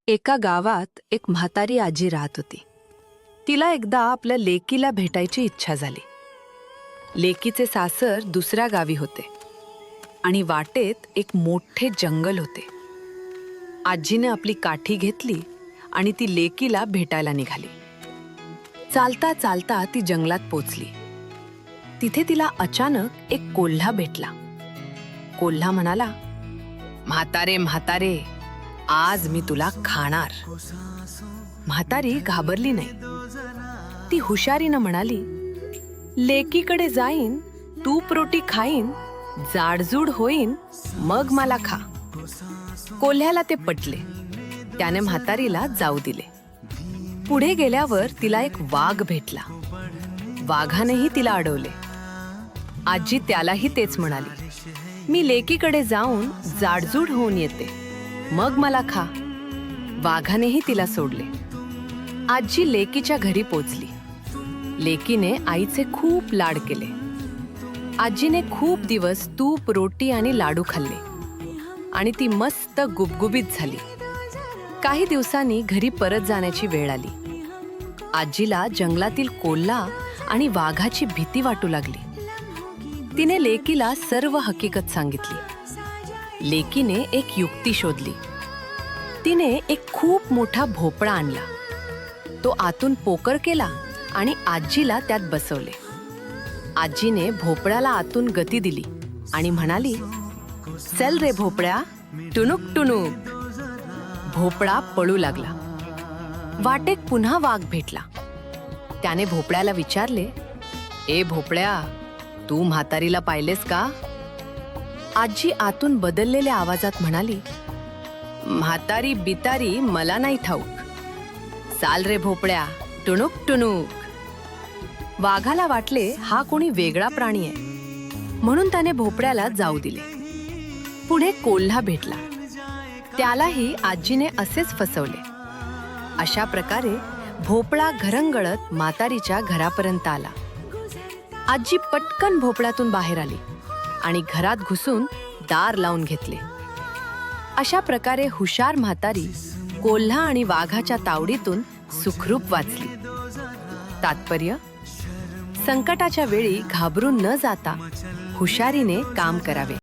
एका गावात एक म्हातारी आजी राहत होती. तिला एकदा आपल्या लेकीला भेटायची इच्छा झाली. लेकीचे सासर दुसऱ्या गावी होते आणि वाटेत एक मोठे जंगल होते. आजीने आपली काठी घेतली आणि ती लेकीला भेटायला निघाली. चालता चालता ती जंगलात पोचली. तिथे तिला अचानक एक कोल्हा भेटला. कोल्हा म्हणाला, "म्हातारे म्हातारे, आज मी तुला खाणार." म्हातारी घाबरली नाही. ती हुशारीनं म्हणाली, "लेकीकडे जाईन, तूप रोटी खाईन, जाडजूड होईन, मग मला खा." कोल्ह्याला ते पटले. त्याने म्हातारीला जाऊ दिले. पुढे गेल्यावर तिला एक वाघ भेटला. वाघानेही तिला अडवले. आजी त्यालाही तेच म्हणाली, "मी लेकीकडे जाऊन जाडजूड होऊन येते, मग मला खा." वाघानेही तिला सोडले. आजी लेकीच्या घरी पोचली. लेकीने आईचे खूप लाड केले. आजीने खूप दिवस तूप रोटी आणि लाडू खाल्ले आणि ती मस्त गुबगुबीत झाली. काही दिवसांनी घरी परत जाण्याची वेळ आली. आजीला जंगलातील कोल्हा आणि वाघाची भीती वाटू लागली. तिने लेकीला सर्व हकीकत सांगितली. लेकीने एक युक्ती शोधली. तिने एक खूप मोठा भोपळा आणला. तो आतून पोकर केला आणि आजीला त्यात बसवले. आजीने भोपळ्याला आतून गती दिली आणि म्हणाली, "चल रे भोपळ्या, टुनुक टुनुक." भोपळा पळू लागला. वाटेत पुन्हा वाघ भेटला. त्याने भोपळ्याला विचारले, "ए भोपळ्या, तू म्हातारीला पाहिलेस का?" आजी आतून बदललेल्या आवाजात म्हणाली, "म्हातारी बितारी मला नाही ठाऊक. चाल रे भोपळ्या, टुनुक टुनुक." वाघाला वाटले हा कोणी वेगळा प्राणी आहे, म्हणून त्याने भोपळ्याला जाऊ दिले. पुढे कोल्हा भेटला. त्यालाही आजीने असेच फसवले. अशा प्रकारे भोपळा घरंगळत म्हातारीच्या घरापर्यंत आला. आजी पटकन भोपळ्यातून बाहेर आली आणि घरात घुसून दार लावून घेतले. अशा प्रकारे हुशार म्हातारी कोल्हा आणि वाघाच्या तावडीतून सुखरूप वाचली. तात्पर्य: संकटाच्या वेळी घाबरून न जाता हुशारीने काम करावे.